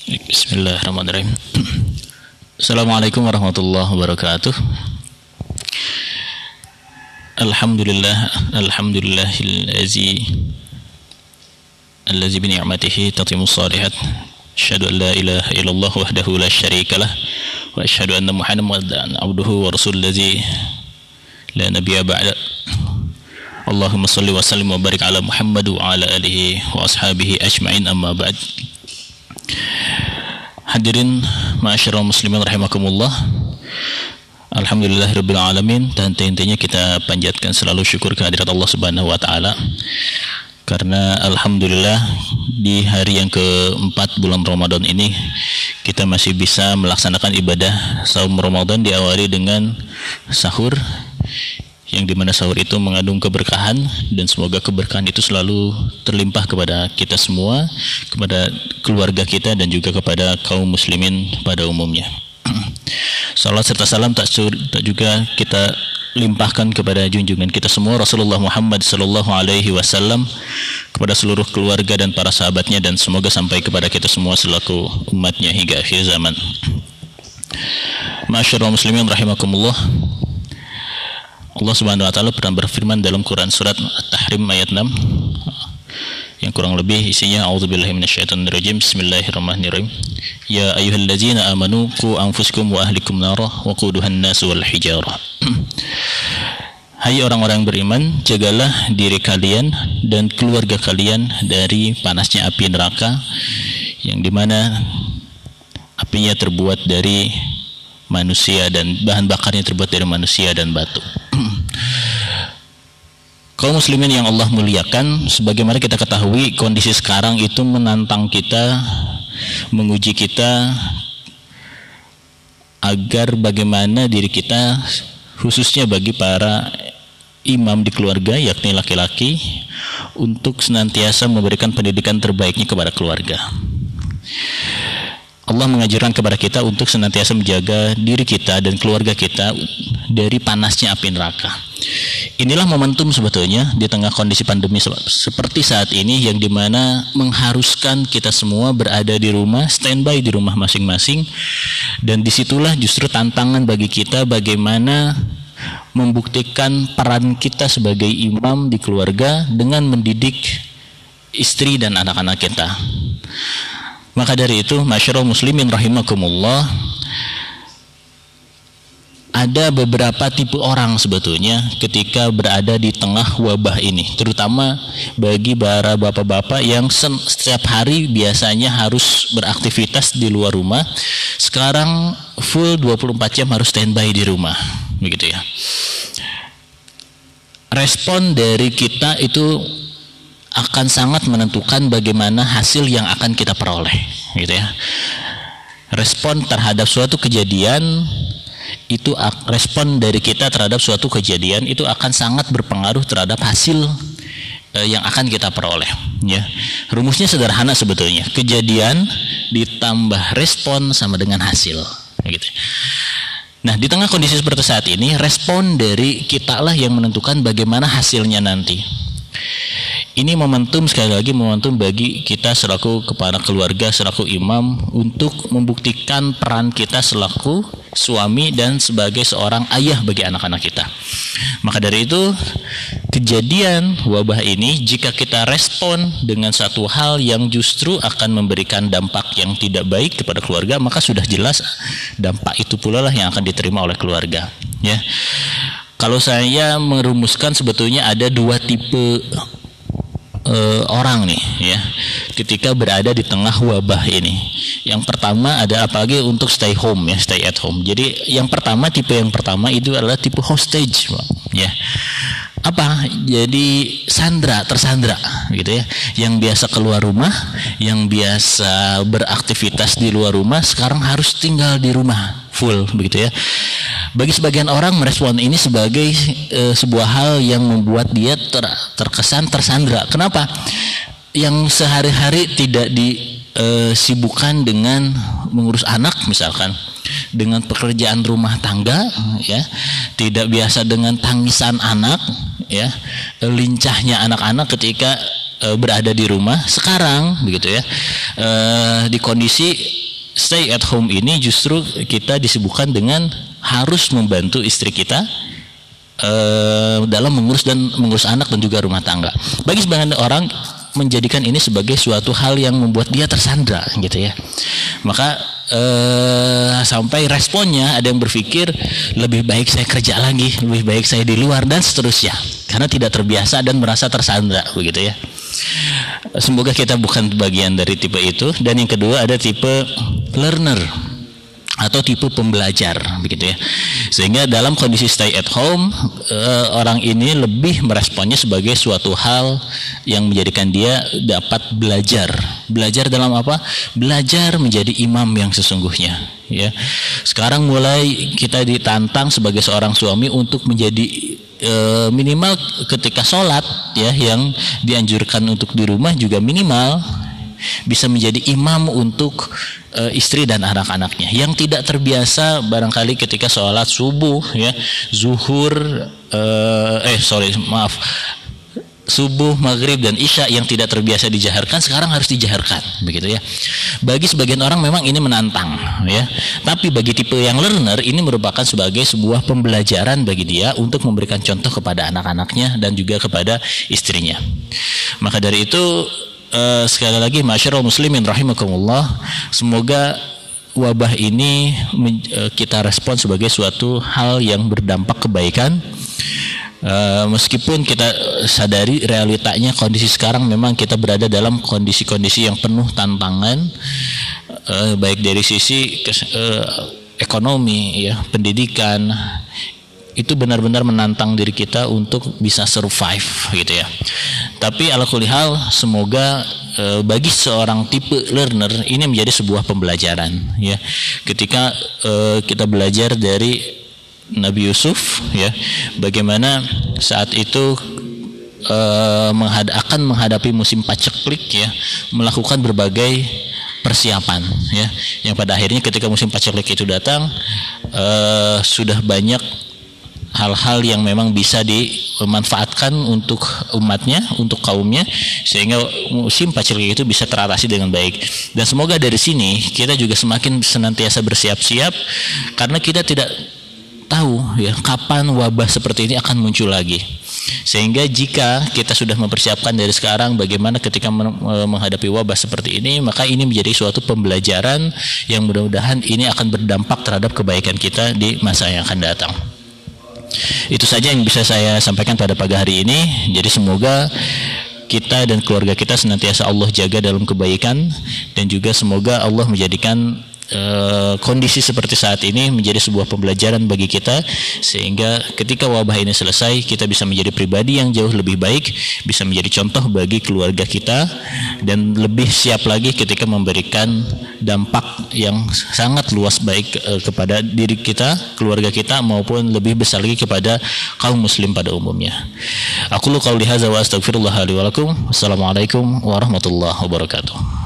Bismillahirrahmanirrahim. Assalamualaikum warahmatullahi wabarakatuh. Alhamdulillahi bi ni'matihi tatimmus shalihat. Asyhadu an la ilaha illallah wahdahu la syarikalah wa asyhadu anna Muhammadan abduhu wa rasuluhu allazi la nabiyya ba'da. Allahumma shalli wa sallim wa barik ala Muhammad wa ala alihi wa ashabihi ajma'in, amma ba'd. Hadirin ma'asyiral muslimin rahimakumullah. Alhamdulillahirabbil alamin, dan intinya kita panjatkan selalu syukur kehadirat Allah Subhanahu wa taala. Karena alhamdulillah di hari yang keempat bulan Ramadan ini kita masih bisa melaksanakan ibadah saum Ramadan, diawali dengan sahur, yang dimana sahur itu mengandung keberkahan, dan semoga keberkahan itu selalu terlimpah kepada kita semua, kepada keluarga kita, dan juga kepada kaum muslimin pada umumnya. Salat serta salam tak juga kita limpahkan kepada junjungan kita semua Rasulullah Muhammad sallallahu alaihi wasallam, kepada seluruh keluarga dan para sahabatnya, dan semoga sampai kepada kita semua selaku umatnya hingga akhir zaman. Ma'asyiral muslimin rahimakumullah. Allah Subhanahu wa taala pernah berfirman dalam Quran surat At-Tahrim ayat 6 yang kurang lebih isinya a'udzubillahi minasyaitonirrajim. Bismillahirrahmanirrahim. Ya ayyuhallazina amanu qu anfusakum wa ahlikum nara wa quduhan nas wal hijarah. Hai orang-orang beriman, jagalah diri kalian dan keluarga kalian dari panasnya api neraka, yang dimana apinya terbuat dari manusia dan bahan bakarnya terbuat dari manusia dan batu. Kaum muslimin yang Allah muliakan, sebagaimana kita ketahui, kondisi sekarang itu menantang kita, menguji kita agar bagaimana diri kita, khususnya bagi para imam di keluarga, yakni laki-laki, untuk senantiasa memberikan pendidikan terbaiknya kepada keluarga. Allah mengajarkan kepada kita untuk senantiasa menjaga diri kita dan keluarga kita dari panasnya api neraka. Inilah momentum sebetulnya di tengah kondisi pandemi seperti saat ini, yang dimana mengharuskan kita semua berada di rumah, standby di rumah masing-masing, dan disitulah justru tantangan bagi kita bagaimana membuktikan peran kita sebagai imam di keluarga dengan mendidik istri dan anak-anak kita. Maka dari itu, masyarul muslimin rahimakumullah, ada beberapa tipe orang sebetulnya ketika berada di tengah wabah ini, terutama bagi para bapak-bapak yang setiap hari biasanya harus beraktivitas di luar rumah, sekarang full 24 jam harus standby di rumah, begitu ya. Respon dari kita itu akan sangat menentukan bagaimana hasil yang akan kita peroleh, gitu ya. Respon terhadap suatu kejadian itu, respon dari kita terhadap suatu kejadian itu akan sangat berpengaruh terhadap hasil yang akan kita peroleh, ya. Rumusnya sederhana sebetulnya, kejadian ditambah respon sama dengan hasil, gitu. Nah, di tengah kondisi seperti saat ini, respon dari kita lah yang menentukan bagaimana hasilnya nanti. Ini momentum, sekali lagi momentum bagi kita selaku kepala keluarga, selaku imam, untuk membuktikan peran kita selaku suami dan sebagai seorang ayah bagi anak-anak kita. Maka dari itu, kejadian wabah ini jika kita respon dengan satu hal yang justru akan memberikan dampak yang tidak baik kepada keluarga, maka sudah jelas dampak itu pula lah yang akan diterima oleh keluarga, ya. Kalau saya merumuskan, sebetulnya ada dua tipe orang nih, ya, ketika berada di tengah wabah ini. Yang pertama ada, apalagi untuk stay home, ya, stay at home. Jadi yang pertama, tipe yang pertama itu adalah tipe hostage, ya. Apa? Jadi tersandra, gitu ya. Yang biasa keluar rumah, yang biasa beraktivitas di luar rumah, sekarang harus tinggal di rumah full, begitu ya. Bagi sebagian orang merespon ini sebagai sebuah hal yang membuat dia terkesan tersandra. Kenapa? Yang sehari-hari tidak disibukkan dengan mengurus anak misalkan, dengan pekerjaan rumah tangga, ya, tidak biasa dengan tangisan anak, ya, lincahnya anak-anak ketika berada di rumah sekarang begitu ya, di kondisi stay at home ini justru kita disibukkan dengan harus membantu istri kita dalam mengurus anak dan juga rumah tangga. Bagi sebagian orang menjadikan ini sebagai suatu hal yang membuat dia tersandra gitu ya. Maka sampai responnya ada yang berpikir lebih baik saya kerja lagi, lebih baik saya di luar dan seterusnya, karena tidak terbiasa dan merasa tersandra begitu ya. Semoga kita bukan bagian dari tipe itu. Dan yang kedua ada tipe learner atau tipe pembelajar begitu ya, sehingga dalam kondisi stay at home orang ini lebih meresponnya sebagai suatu hal yang menjadikan dia dapat belajar dalam apa? Belajar menjadi imam yang sesungguhnya ya. Sekarang mulai kita ditantang sebagai seorang suami untuk menjadi minimal ketika sholat ya, yang dianjurkan untuk di rumah juga minimal bisa menjadi imam untuk istri dan anak-anaknya yang tidak terbiasa barangkali ketika sholat subuh ya, zuhur subuh, maghrib dan isya yang tidak terbiasa dijaharkan sekarang harus dijaharkan begitu ya. Bagi sebagian orang memang ini menantang ya, tapi bagi tipe yang learner ini merupakan sebagai sebuah pembelajaran bagi dia untuk memberikan contoh kepada anak-anaknya dan juga kepada istrinya. Maka dari itu sekali lagi masyarul muslimin rahimakumullah, semoga wabah ini kita respon sebagai suatu hal yang berdampak kebaikan. Meskipun kita sadari realitanya kondisi sekarang memang kita berada dalam kondisi-kondisi yang penuh tantangan, baik dari sisi ekonomi ya, pendidikan, itu benar-benar menantang diri kita untuk bisa survive gitu ya. Tapi ala kulli hal semoga bagi seorang tipe learner ini menjadi sebuah pembelajaran ya. Ketika kita belajar dari Nabi Yusuf ya, bagaimana saat itu akan menghadapi musim paceklik ya, melakukan berbagai persiapan ya, yang pada akhirnya ketika musim paceklik itu datang sudah banyak hal-hal yang memang bisa dimanfaatkan untuk umatnya, untuk kaumnya, sehingga musim paceklik itu bisa teratasi dengan baik. Dan semoga dari sini kita juga semakin senantiasa bersiap-siap, karena kita tidak tahu ya kapan wabah seperti ini akan muncul lagi. Sehingga jika kita sudah mempersiapkan dari sekarang bagaimana ketika menghadapi wabah seperti ini, maka ini menjadi suatu pembelajaran yang mudah-mudahan ini akan berdampak terhadap kebaikan kita di masa yang akan datang. Itu saja yang bisa saya sampaikan pada pagi hari ini. Jadi semoga kita dan keluarga kita senantiasa Allah jaga dalam kebaikan, dan juga semoga Allah menjadikan kondisi seperti saat ini menjadi sebuah pembelajaran bagi kita, sehingga ketika wabah ini selesai kita bisa menjadi pribadi yang jauh lebih baik, bisa menjadi contoh bagi keluarga kita, dan lebih siap lagi ketika memberikan dampak yang sangat luas baik kepada diri kita, keluarga kita, maupun lebih besar lagi kepada kaum muslim pada umumnya. Aqulu qauli hadza wa astaghfirullah li wa lakum. Wassalamualaikum warahmatullahi wabarakatuh.